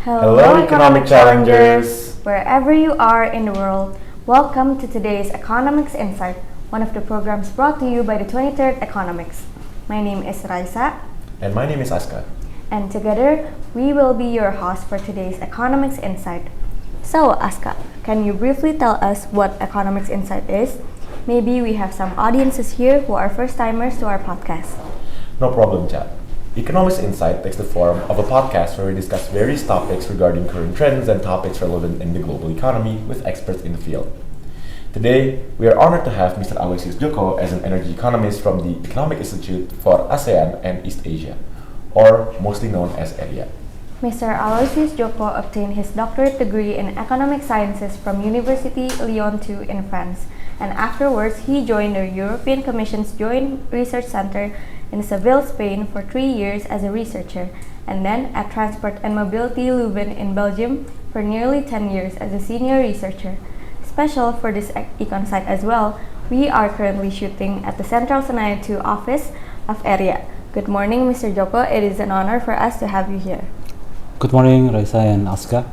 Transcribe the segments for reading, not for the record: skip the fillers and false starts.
Hello, economic challengers! Wherever you are in the world, welcome to today's Economix Insight, one of the programs brought to you by the 23rd Economics. My name is Raisa. And my name is Aska. And together, we will be your host for today's Economix Insight. So, Aska, can you briefly tell us what Economix Insight is? Maybe we have some audiences here who are first-timers to our podcast. No problem, chat. Economix Insight takes the form of a podcast where we discuss various topics regarding current trends and topics relevant in the global economy with experts in the field. Today, we are honored to have Mr. Alloysius Joko as an energy economist from the Economix Institute for ASEAN and East Asia, or mostly known as ERIA. Mr. Alloysius Joko obtained his doctorate degree in economic sciences from University Lyon 2 in France, and afterwards he joined the European Commission's Joint Research Center in Seville, Spain for 3 years as a researcher, and then at Transport and Mobility Leuven in Belgium for nearly 10 years as a senior researcher. Special for this Econ site as well, we are currently shooting at the Central Senayan 2 office of ERIA. Good morning, Mr. Joko. It is an honor for us to have you here. Good morning, Raisa and Aska.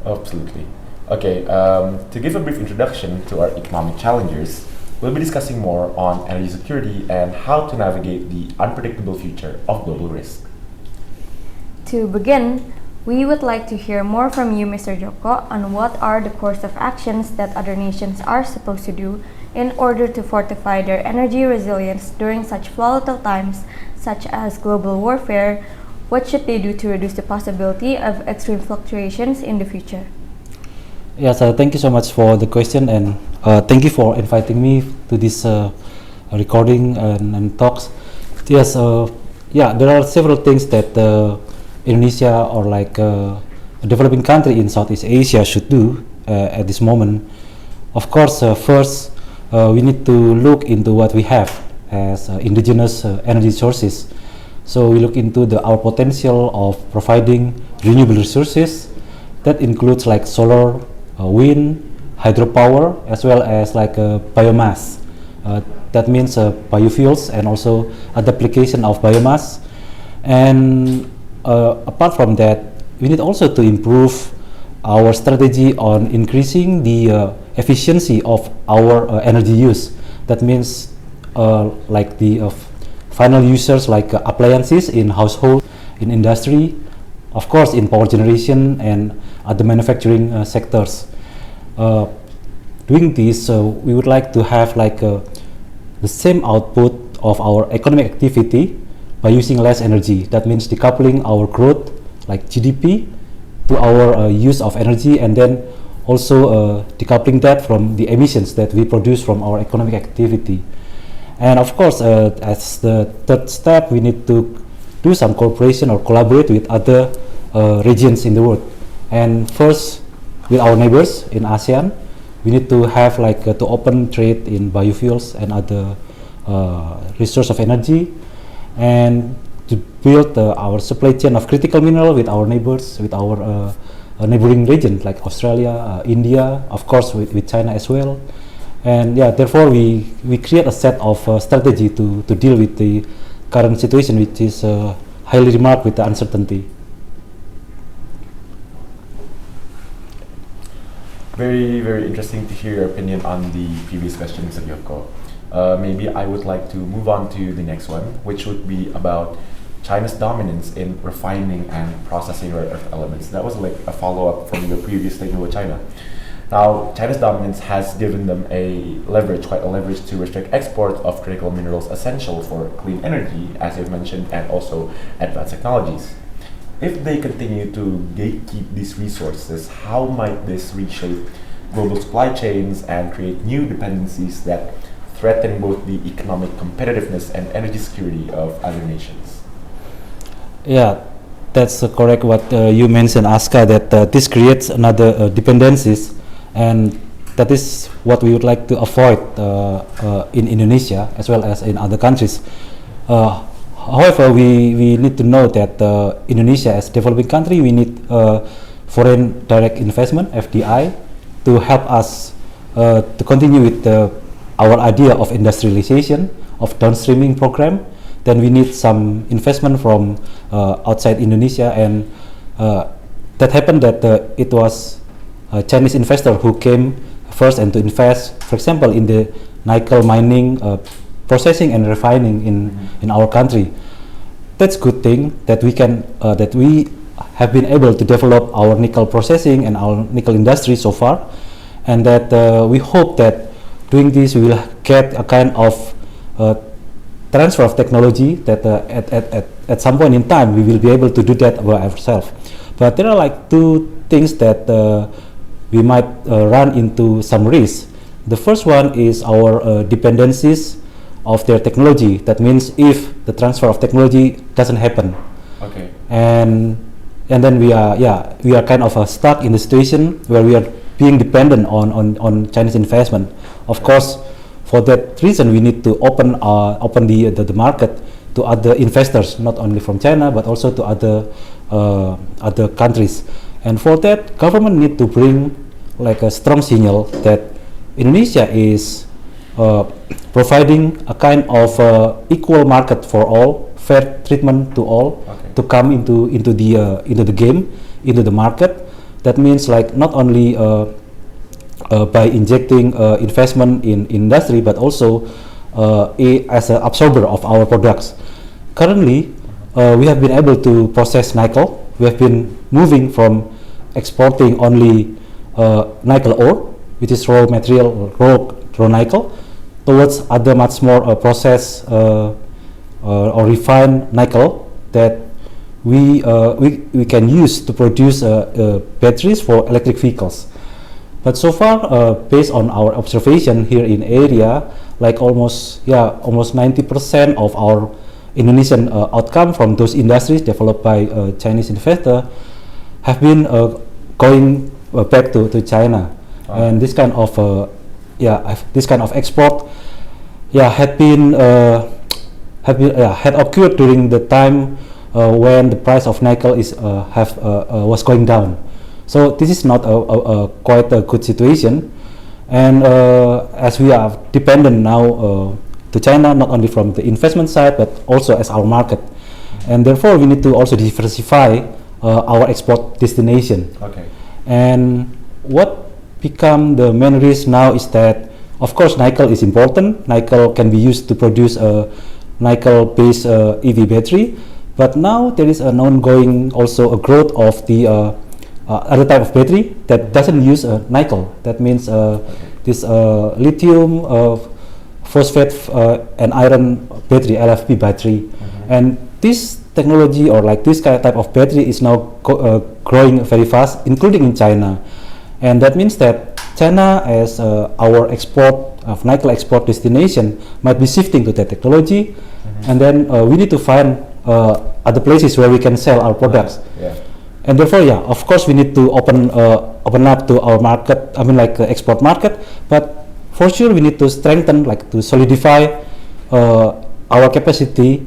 Absolutely. Okay, to give a brief introduction to our economic challengers, we'll be discussing more on energy security and how to navigate the unpredictable future of global risk. To begin, we would like to hear more from you, Mr. Joko, on what are the course of actions that other nations are supposed to do in order to fortify their energy resilience during such volatile times, such as global warfare. What should they do to reduce the possibility of extreme fluctuations in the future? Yes, thank you so much for the question, and thank you for inviting me to this recording and talks. Yes, there are several things that Indonesia or like a developing country in Southeast Asia should do at this moment. Of course, first we need to look into what we have as indigenous energy sources. So we look into our potential of providing renewable resources. That includes like solar, wind, hydropower, as well as like biomass. That means biofuels and also other application of biomass. And apart from that, we need also to improve our strategy on increasing the efficiency of our energy use. That means like the final users like appliances in household, in industry, of course in power generation and other manufacturing sectors. Doing this, we would like to have like the same output of our economic activity by using less energy. That means decoupling our growth, like GDP, to our use of energy, and then also decoupling that from the emissions that we produce from our economic activity. And of course, as the third step, we need to do some cooperation or collaborate with other regions in the world. And first, with our neighbors in ASEAN, we need to have like to open trade in biofuels and other resource of energy, and to build our supply chain of critical mineral with our neighbors, with our neighboring region like Australia, India, of course with China as well. And therefore we create a set of strategy to deal with the current situation, which is highly remarked with the uncertainty. Very, very interesting to hear your opinion on the previous question, Mr. Joko. Maybe I would like to move on to the next one, which would be about China's dominance in refining and processing rare earth elements. That was like a follow-up from your previous statement with China. Now, China's dominance has given them quite a leverage to restrict export of critical minerals essential for clean energy, as you've mentioned, and also advanced technologies. If they continue to gatekeep these resources, how might this reshape global supply chains and create new dependencies that threaten both the economic competitiveness and energy security of other nations? Yeah, that's correct what you mentioned, Aska, that this creates another dependencies, and that is what we would like to avoid in Indonesia as well as in other countries. However, we need to know that Indonesia as a developing country, we need foreign direct investment, FDI, to help us to continue with our idea of industrialization, of downstreaming program. Then we need some investment from outside Indonesia, and that happened that it was a Chinese investor who came first and to invest, for example, in the nickel mining, processing and refining in our country. That's good thing that we can that we have been able to develop our nickel processing and our nickel industry so far, and that we hope that doing this we will get a kind of transfer of technology that at some point in time we will be able to do that by ourselves. But there are like two things that we might run into some risks. The first one is our dependencies of their technology. That means if the transfer of technology doesn't happen, Okay. and then we are kind of stuck in the situation where we are being dependent on Chinese investment. Of course, for that reason, we need to open the market to other investors, not only from China but also to other countries. And for that, government need to bring like a strong signal that Indonesia is providing a kind of equal market for all, fair treatment to all, to come into the game, into the market. That means like not only by injecting investment in industry, but also as an absorber of our products. Currently, we have been able to process nickel. We have been moving from exporting only nickel ore, which is raw material, raw nickel, towards other much more processed or refined nickel that we can use to produce batteries for electric vehicles. But so far, based on our observation here in area, like almost 90% of our Indonesian outcome from those industries developed by Chinese investor have been going back to China. And this kind of export had occurred during the time when the price of nickel was going down. So this is not quite a good situation, and as we are dependent now to China, not only from the investment side but also as our market, and therefore we need to also diversify our export destination. Okay. And what become the main risk now is that, of course, nickel is important. Nickel can be used to produce a nickel-based EV battery, but now there is an ongoing also a growth of the other type of battery that doesn't use nickel. That means this lithium, phosphate and iron battery, LFP battery. And this technology or like this kind of type of battery is now growing very fast, including in China. And that means that China, as our export of nickel export destination, might be shifting to that technology. And then we need to find other places where we can sell our products. And therefore, of course, we need to open up to our market. I mean, like export market. But for sure, we need to strengthen, like to solidify our capacity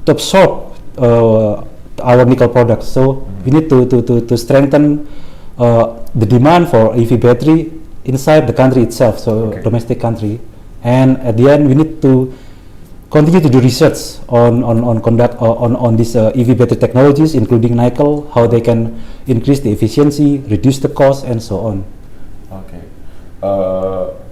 to absorb our nickel products. So we need to strengthen the demand for EV battery inside the country itself, so domestic country. And at the end, we need to continue to do research on these EV battery technologies, including nickel, how they can increase the efficiency, reduce the cost, and so on. Okay.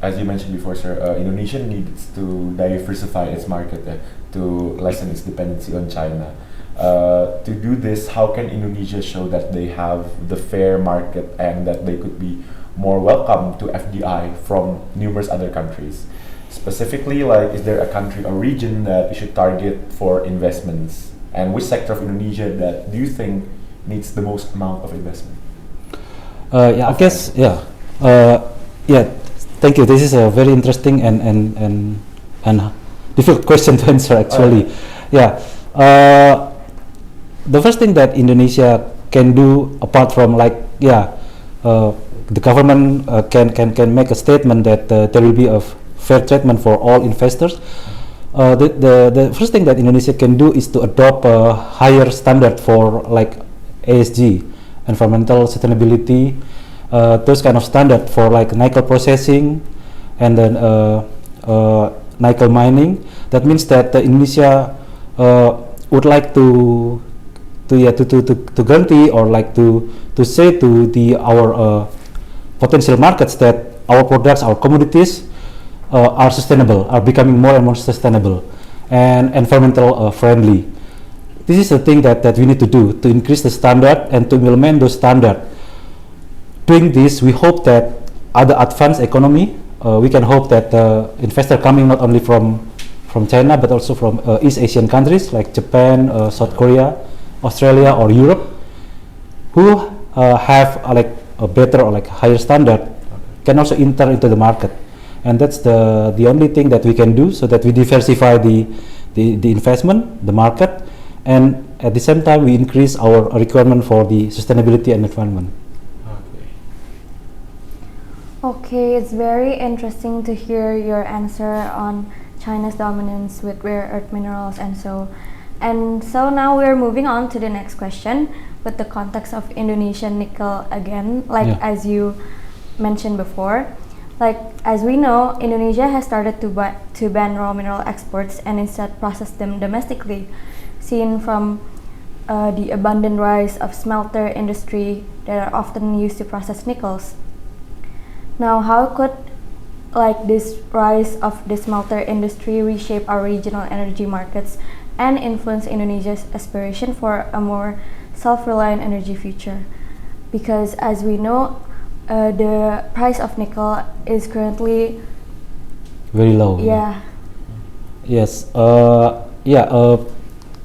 As you mentioned before, sir, Indonesia needs to diversify its market to lessen its dependency on China. To do this, how can Indonesia show that they have the fair market and that they could be more welcome to FDI from numerous other countries? Specifically, like, is there a country or region that you should target for investments, and which sector of Indonesia that do you think needs the most amount of investment? I guess, thank you. This is a very interesting and difficult question to answer, actually. The first thing that Indonesia can do, apart from the government can make a statement that there will be a fair treatment for all investors. The first thing that Indonesia can do is to adopt a higher standard for like ESG, environmental sustainability, those kind of standard for like nickel processing and then nickel mining. That means that Indonesia would like to to guarantee or like to say to our potential markets that our products, our commodities are sustainable, are becoming more and more sustainable and environmental friendly. This is the thing that we need to do to increase the standard and to implement those standards. Doing this, we hope that other advanced economy, we can hope that investors coming not only from China but also from East Asian countries like Japan, South Korea, Australia or Europe, who have like a better or like higher standard, can also enter into the market. And that's the only thing that we can do, so that we diversify the investment, the market, and at the same time we increase our requirement for the sustainability and environment. Okay, it's very interesting to hear your answer on China's dominance with rare earth minerals and so now we're moving on to the next question with the context of Indonesian nickel again, like as you mentioned before. Like as we know, Indonesia has started to ban raw mineral exports and instead process them domestically, seen from the abundant rise of smelter industry that are often used to process nickels. Now, how could like this rise of the smelter industry reshape our regional energy markets and influence Indonesia's aspiration for a more self-reliant energy future? Because as we know, the price of nickel is currently very low. Yeah. Yes.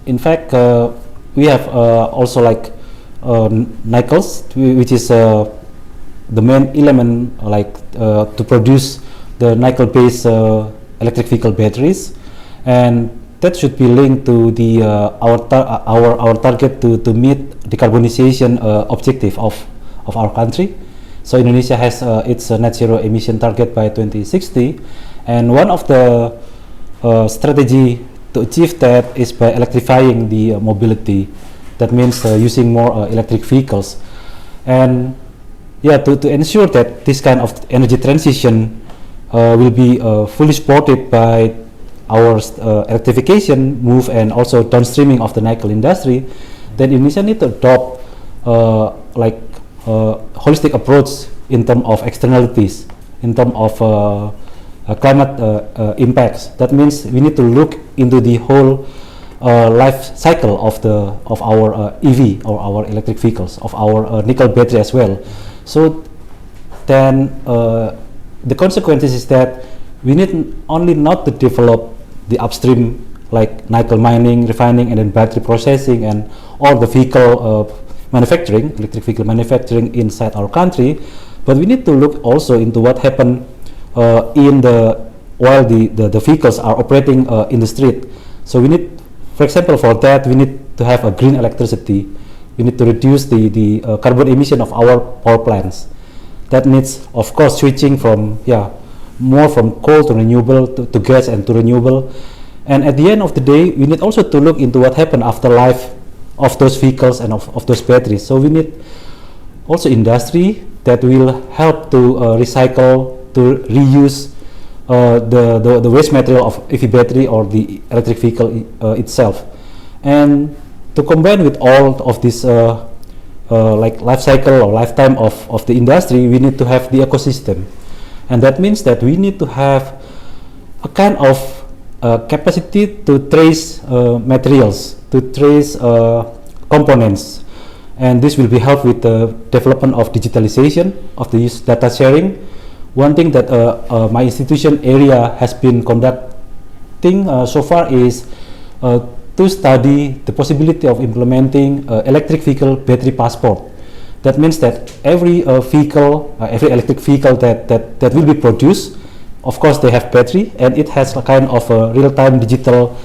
In fact, we have also like nickels, which is the main element like to produce the nickel-based electric vehicle batteries, and that should be linked to the our target to meet decarbonization objective of our country. So Indonesia has its net zero emission target by 2060, and one of the strategy to achieve that is by electrifying the mobility. That means using more electric vehicles, and to ensure that this kind of energy transition will be fully supported by our electrification move and also downstreaming of the nickel industry, then Indonesia need to adopt a holistic approach in terms of externalities, in terms of climate impacts. That means we need to look into the whole life cycle of our EV or our electric vehicles, of our nickel battery as well. So then the consequences is that we need only not to develop the upstream like nickel mining, refining, and then battery processing and all the vehicle manufacturing, electric vehicle manufacturing inside our country, but we need to look also into what happened while the vehicles are operating in the street. So we need, for example, for that we need to have a green electricity. We need to reduce the carbon emission of our power plants. That needs, of course, switching from more from coal to renewable to gas and to renewable. And at the end of the day, we need also to look into what happened after life of those vehicles and of those batteries. So we need also industry that will help to recycle, to reuse the waste material of EV battery or the electric vehicle itself. And to combine with all of this like life cycle or lifetime of the industry, we need to have the ecosystem. And that means that we need to have a kind of capacity to trace materials, to trace components, and this will be helped with the development of digitalization of the use data sharing. One thing that my institution ERIA has been conducting so far is to study the possibility of implementing electric vehicle battery passport. That means that every vehicle, every electric vehicle that will be produced, of course they have battery, and it has a kind of a real-time digital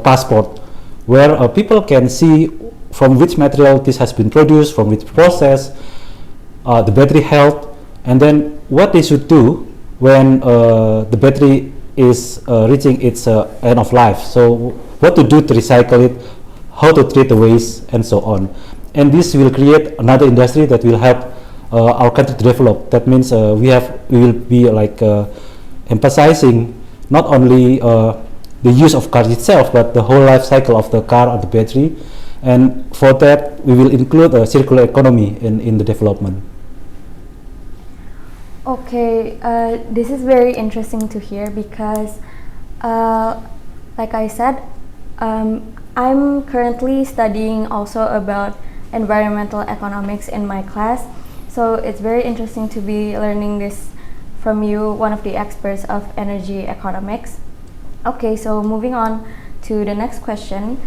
passport where people can see from which material this has been produced, from which process, the battery health, and then what they should do when the battery is reaching its end of life. So what to do to recycle it, how to treat the waste, and so on. And this will create another industry that will help our country to develop. That means we will be like emphasizing not only the use of car itself, but the whole life cycle of the car or the battery, And for that, we will include a circular economy in the development. Okay, this is very interesting to hear because, like I said, I'm currently studying also about environmental economics in my class. So it's very interesting to be learning this from you, one of the experts of energy economics. Okay, so moving on to the next question.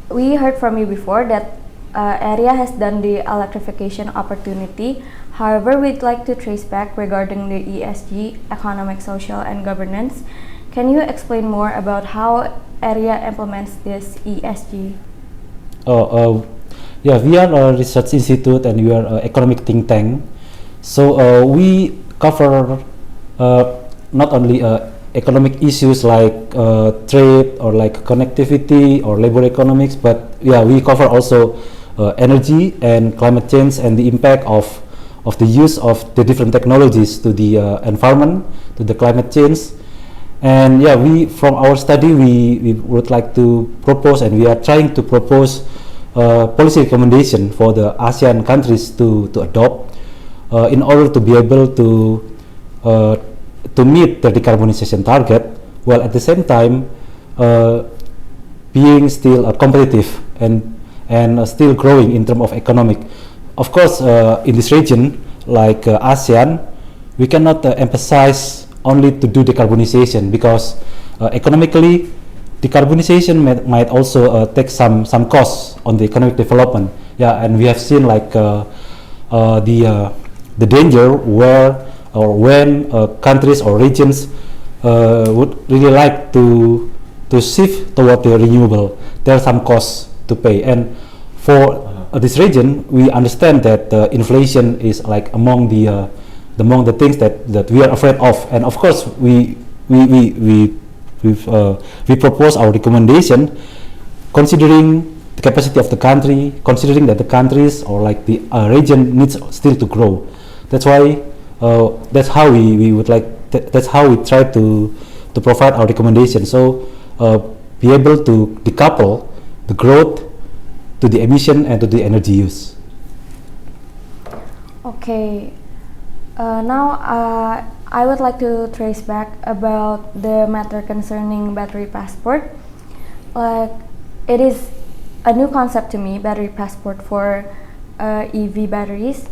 We heard from you before that ERIA has done the electrification opportunity. However, we'd like to trace back regarding the ESG, economic, social, and governance. Can you explain more about how ERIA implements this ESG? Yeah, we are a research institute and we are an economic think tank. So we cover not only economic issues like trade or like connectivity or labor economics, but yeah, we cover also energy and climate change and the impact of the use of the different technologies to the environment, to the climate change. And yeah, we from our study we would like to propose, and we are trying to propose policy recommendation for the ASEAN countries to adopt in order to be able to meet the decarbonization target, while at the same time being still competitive and still growing in terms of economic. Of course, in this region like ASEAN, we cannot emphasize only to do decarbonization, because economically decarbonization might also take some costs on the economic development. Yeah, and we have seen like the danger where or when countries or regions would really like to shift toward the renewable. There are some costs to pay, and for this region, we understand that inflation is like among the things that we are afraid of. And of course, we propose our recommendation considering the capacity of the country, considering that the countries or like the region needs still to grow. That's why that's how we would like that's how we try to provide our recommendation. So be able to decouple the growth to the emission and to the energy use. Okay. Now I would like to trace back about the matter concerning battery passport. Like, it is a new concept to me, battery passport for EV batteries.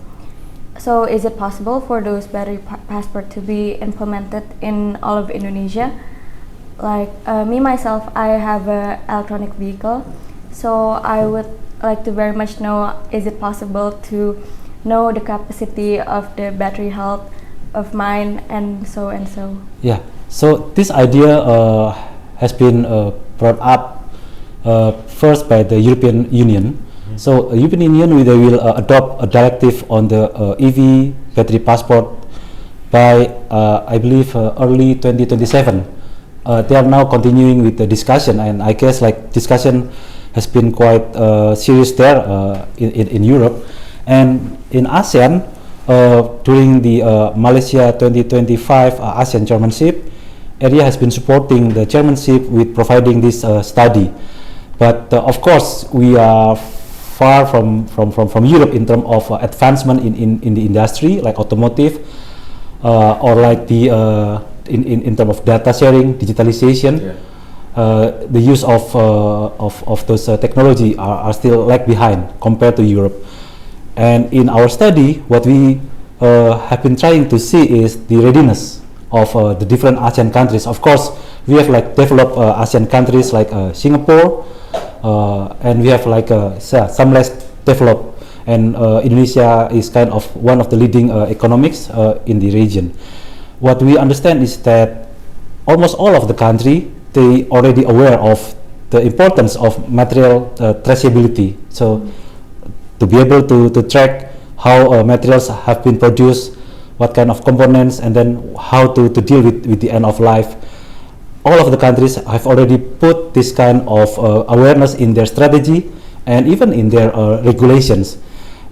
So is it possible for those battery passport to be implemented in all of Indonesia? Like me myself, I have an electronic vehicle, so I would like to very much know, is it possible to know the capacity of the battery health of mine and so and so? Yeah, so this idea has been brought up first by the European Union. So European Union, they will adopt a directive on the EV battery passport by I believe early 2027. They are now continuing with the discussion, and I guess like discussion has been quite serious there in Europe. And in ASEAN, during the Malaysia 2025 ASEAN chairmanship, ERIA has been supporting the chairmanship with providing this study. But of course, we are far from Europe in terms of advancement in the industry like automotive or like the in terms of data sharing, digitalization. Yeah. The use of those technology are still lag behind compared to Europe. And in our study, what we have been trying to see is the readiness of the different ASEAN countries. Of course, we have like developed ASEAN countries like Singapore, and we have like some less developed. And Indonesia is kind of one of the leading economics in the region. What we understand is that almost all of the country, they already aware of the importance of material traceability. So to be able to track how materials have been produced, what kind of components, and then how to deal with the end of life. All of the countries have already put this kind of awareness in their strategy and even in their regulations.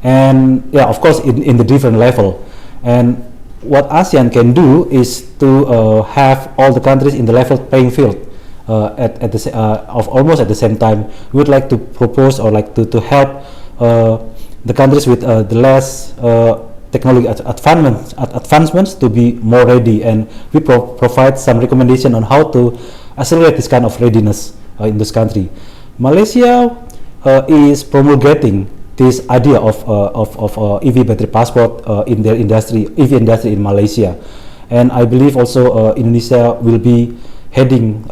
And yeah, of course, in the different level. And what ASEAN can do is to have all the countries in the level playing field. at the of almost at the same time. We would like to propose or like to help the countries with the less technology advancements to be more ready, and we provide some recommendation on how to accelerate this kind of readiness in this country. Malaysia is promulgating this idea of EV battery passport in their industry, EV industry in Malaysia, and I believe also Indonesia will be heading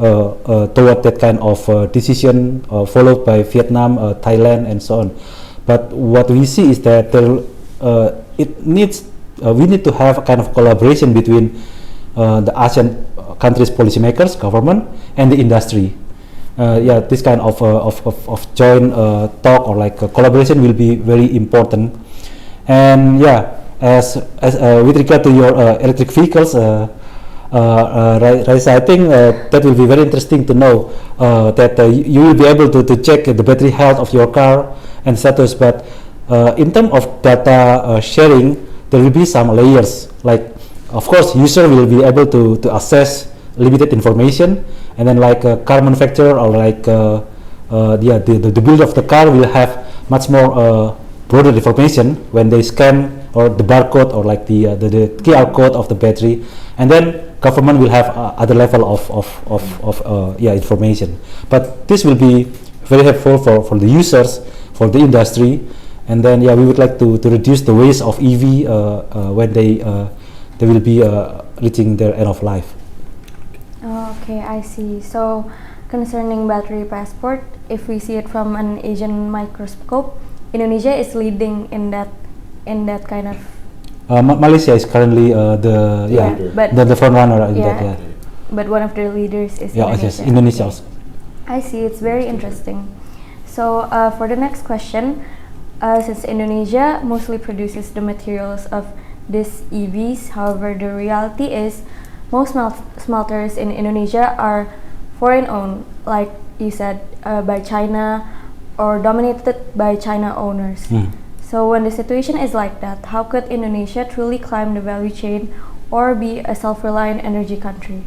toward that kind of decision, followed by Vietnam, Thailand, and so on. But what we see is that we need to have a kind of collaboration between the ASEAN countries' policymakers, government, and the industry. This kind of joint talk or like collaboration will be very important. And as with regard to your electric vehicles, Raisa, I think that will be very interesting to know that you will be able to check the battery health of your car and status. But in terms of data sharing, there will be some layers. Like, of course, user will be able to access limited information, and then like a car manufacturer or like the builder of the car will have much more broader information when they scan or the barcode or like the QR code of the battery, and then government will have other level of information. But this will be very helpful for the users, for the industry, and then we would like to reduce the waste of EV when they will be reaching their end of life. Okay, I see. So concerning battery passport, if we see it from an Asian microscope, Indonesia is leading in that kind of. Malaysia is currently the front runner in that. Yeah. But one of the leaders is Indonesia. Indonesia. Indonesia also. I see. It's very interesting. So for the next question, since Indonesia mostly produces the materials of these EVs, however, the reality is most smelters in Indonesia are foreign-owned, like you said, by China or dominated by China owners. So when the situation is like that, how could Indonesia truly climb the value chain or be a self-reliant energy country?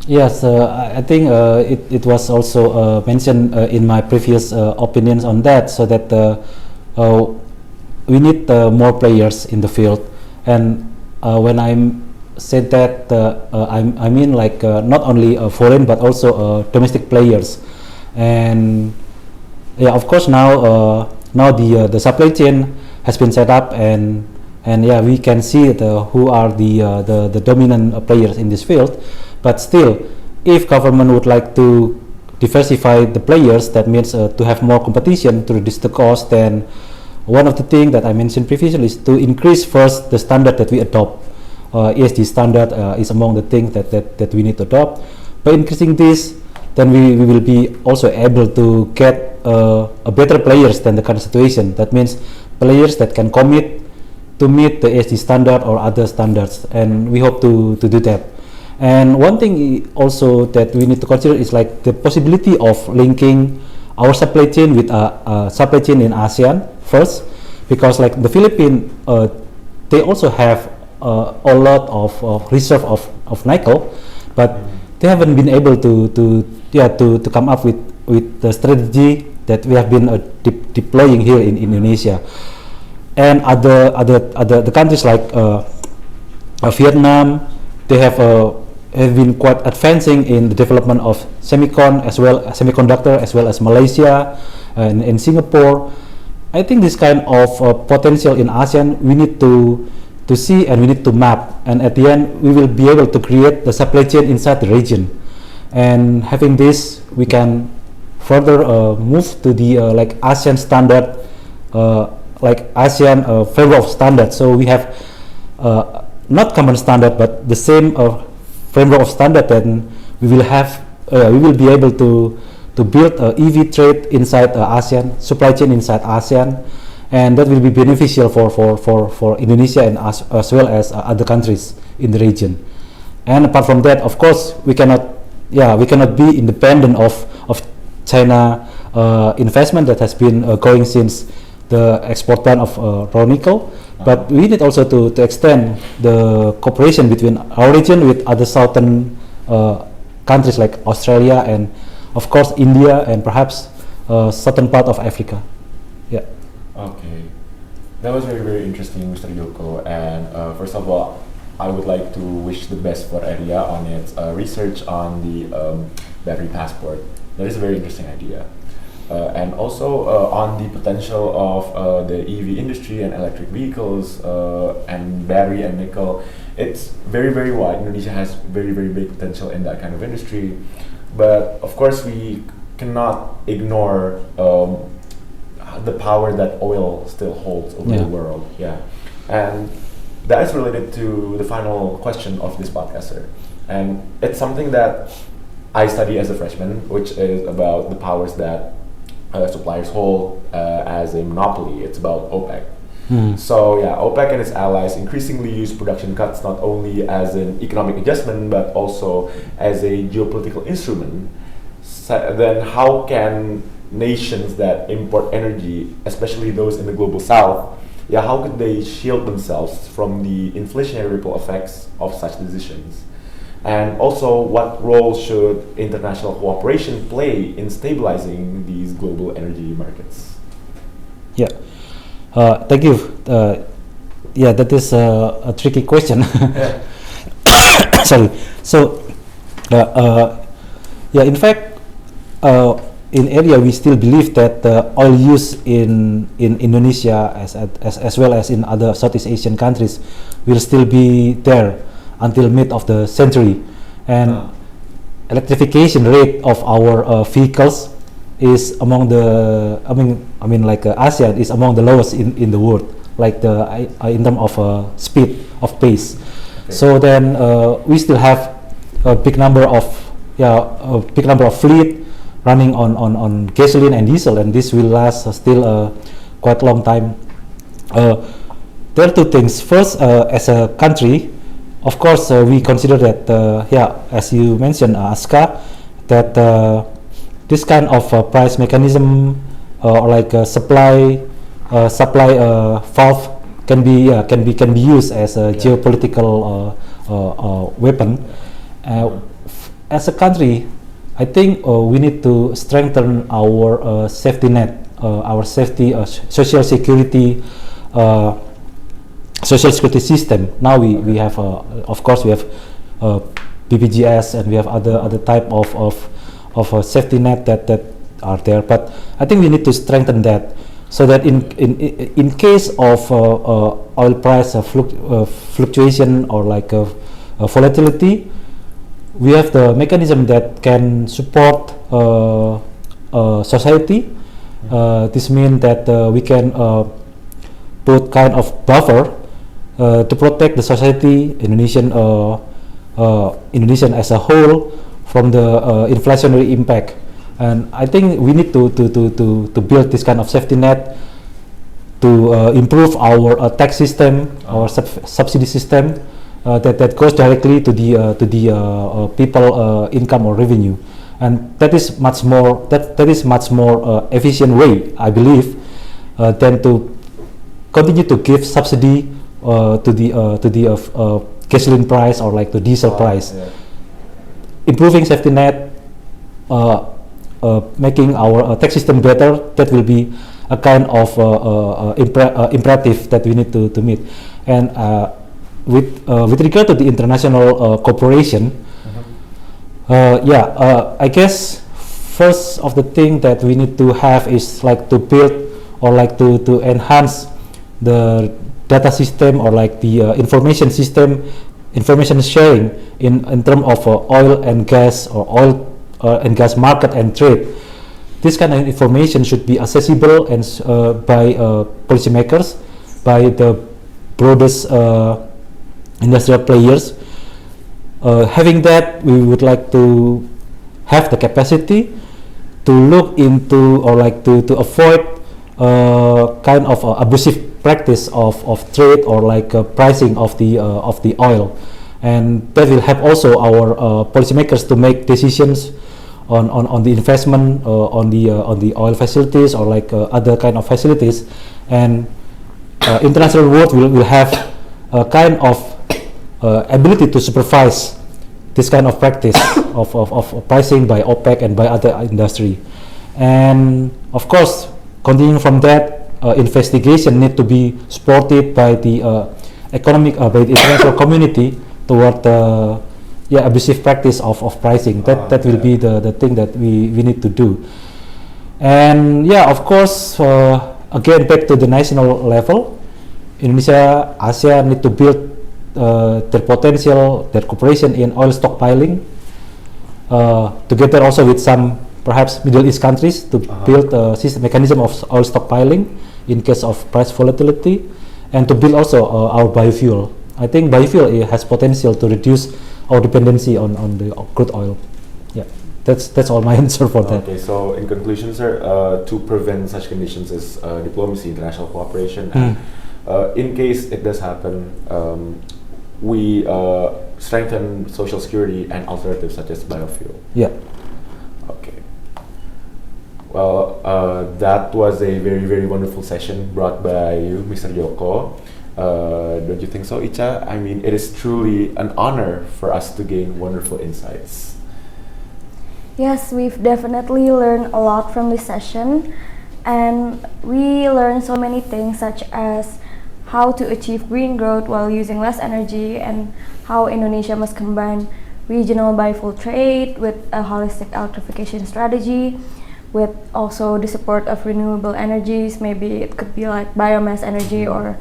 Yes, I think it was also mentioned in my previous opinions on that, so that we need more players in the field. And when I said that, I mean like not only foreign but also domestic players. And of course now the supply chain has been set up, and we can see who are the dominant players in this field. But still, if government would like to diversify the players, that means to have more competition to reduce the cost. Then one of the things that I mentioned previously is to increase first the standard that we adopt. ESG standard is among the things that we need to adopt. By increasing this, then we will be also able to get a better players than the current situation. That means players that can commit to meet the ESG standard or other standards, and we hope to do that. And one thing also that we need to consider is like the possibility of linking our supply chain with supply chain in ASEAN first, because like the Philippines, they also have a lot of reserve of nickel, but they haven't been able to come up with the strategy that we have been deploying here in Indonesia. And other countries like Vietnam, they have been quite advancing in the development of semiconductor, as well as Malaysia and in Singapore. I think this kind of potential in ASEAN we need to see, and we need to map, and at the end we will be able to create the supply chain inside the region. And having this, we can further move to the like ASEAN standard, like ASEAN framework of standard. So we have not common standard, but the same framework of standard. Then we will be able to build EV trade inside ASEAN, supply chain inside ASEAN, and that will be beneficial for Indonesia and as well as other countries in the region. And apart from that, of course, we cannot be independent of China investment that has been going since the export ban of raw nickel. But we need also to extend the cooperation between our region with other southern countries like Australia and of course India and perhaps certain part of Africa. Yeah. Okay, that was very, very interesting, Mr. Joko. And first of all, I would like to wish the best for ERIA on its research on the battery passport. That is a very interesting idea. And also on the potential of the EV industry and electric vehicles and battery and nickel. It's very, very wide. Indonesia has very, very big potential in that kind of industry. But of course, we cannot ignore the power that oil still holds over the world. Yeah, and that is related to the final question of this podcast, sir. And it's something that I study as a freshman, which is about the powers that suppliers hold as a monopoly. It's about OPEC. So yeah, OPEC and its allies increasingly use production cuts not only as an economic adjustment but also as a geopolitical instrument. Then how can nations that import energy, especially those in the global south, how could they shield themselves from the inflationary ripple effects of such decisions? And also, what role should international cooperation play in stabilizing these global energy markets? Yeah, thank you. Yeah, that is a tricky question. Sorry. So, yeah, in fact, in ERIA we still believe that oil use in Indonesia as well as in other Southeast Asian countries will still be there until mid of the century, and electrification rate of our vehicles is among the ASEAN is among the lowest in the world, like in terms of speed of pace. Okay. So then we still have a big number of fleet running on gasoline and diesel, and this will last still quite long time. There are two things. First, as a country, of course, we consider that, as you mentioned, Aska, that this kind of price mechanism or like supply valve can be used as a geopolitical weapon. As a country, I think we need to strengthen our safety net, our social security system. Now we have, of course, we have BPJS and we have other type of safety net that are there. But I think we need to strengthen that so that in case of oil price fluctuation or like volatility, we have the mechanism that can support society. This means that we can put kind of buffer to protect the society, Indonesian as a whole, from the inflationary impact. And I think we need to build this kind of safety net to improve our tax system, our subsidy system. That goes directly to the people income or revenue, and that is much more efficient way, I believe, than to continue to give subsidy to the gasoline price or like the diesel price. Yeah. Improving safety net, making our tax system better, that will be a kind of imperative that we need to meet. And with regard to the international cooperation, I guess first of the thing that we need to have is like to build or like to enhance the data system or like the information sharing in terms of oil and gas or oil and gas market and trade. This kind of information should be accessible and by policymakers, by the broadest industrial players. Having that, we would like to have the capacity to look into or like to avoid kind of abusive practice of trade or like pricing of the oil, and that will help also our policymakers to make decisions on the investment on the oil facilities or like other kind of facilities, and international world will have a kind of ability to supervise this kind of practice of pricing by OPEC and by other industry. And of course, continuing from that, investigation need to be supported by the by the international community toward the abusive practice of pricing. That will be the thing that we need to do. And of course, again back to the national level, Indonesia, ASEAN need to build their potential, their cooperation in oil stockpiling, together also with some perhaps Middle East countries to build a mechanism of oil stockpiling in case of price volatility, and to build also our biofuel. I think biofuel has potential to reduce our dependency on the crude oil. Yeah, that's all my answer for that. Okay, so in conclusion, sir, to prevent such conditions is diplomacy, international cooperation, and in case it does happen, we strengthen social security and alternatives such as biofuel. Yeah. Okay. Well, that was a very, very wonderful session brought by you, Mr. Joko. Don't you think so, Icha? I mean, it is truly an honor for us to gain wonderful insights. Yes, we've definitely learned a lot from this session, and we learned so many things such as how to achieve green growth while using less energy, and how Indonesia must combine regional biofuel trade with a holistic electrification strategy, with also the support of renewable energies. Maybe it could be like biomass energy or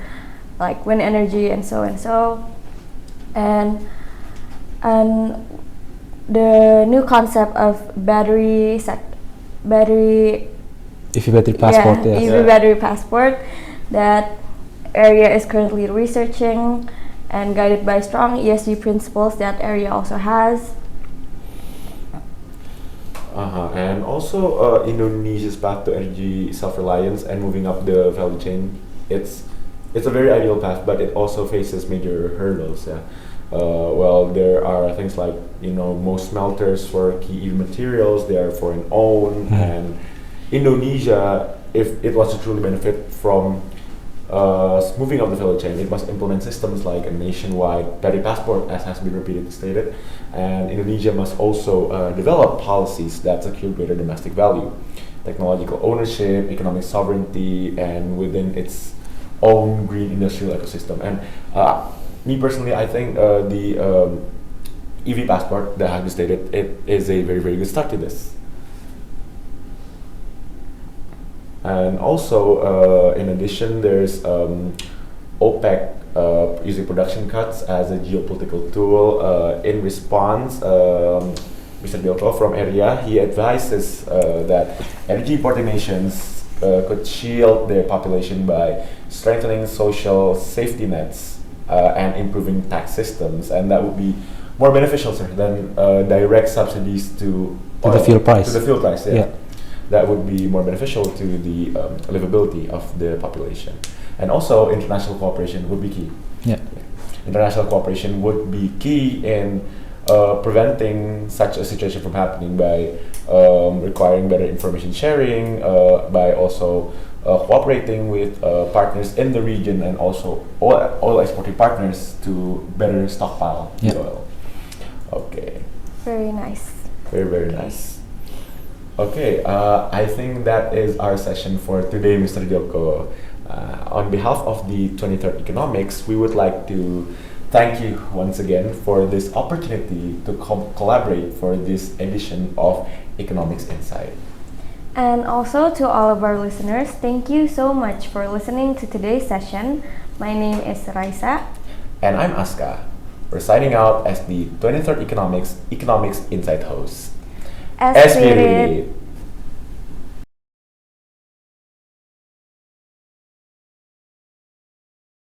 like wind energy and so and so. And the new concept of battery EV battery passport, yes. EV battery passport that ERIA is currently researching, and guided by strong ESG principles that ERIA also has. And also Indonesia's path to energy self-reliance and moving up the value chain. It's a very ideal path, but it also faces major hurdles. Yeah. Well, there are things like most smelters for key EV materials, they are foreign owned, and Indonesia, if it was to truly benefit from moving up the value chain, it must implement systems like a nationwide battery passport, as has been repeatedly stated, and Indonesia must also develop policies that secure greater domestic value, technological ownership, economic sovereignty, and within its own green industrial ecosystem. And me personally, I think the EV passport that has been stated, it is a very, very good start to this. And also, in addition, there's OPEC using production cuts as a geopolitical tool. In response, Mr. Joko from ERIA, he advises that energy importing nations could shield their population by strengthening social safety nets and improving tax systems, and that would be more beneficial, sir, than direct subsidies to the fuel price. To the fuel price, yeah. That would be more beneficial to the livability of the population. And also, international cooperation would be key. Yeah. International cooperation would be key in preventing such a situation from happening by requiring better information sharing, by also cooperating with partners in the region, and also oil exporting partners to better stockpile the oil. Okay. Very nice. Very, very nice. Okay, I think that is our session for today, Mr. Joko. On behalf of the 23rd Economics, we would like to thank you once again for this opportunity to collaborate for this edition of Economix Insight. And also to all of our listeners, thank you so much for listening to today's session. My name is Raisa. And I'm Aska. We're signing out as the 23rd Economics Insight host. Esprit.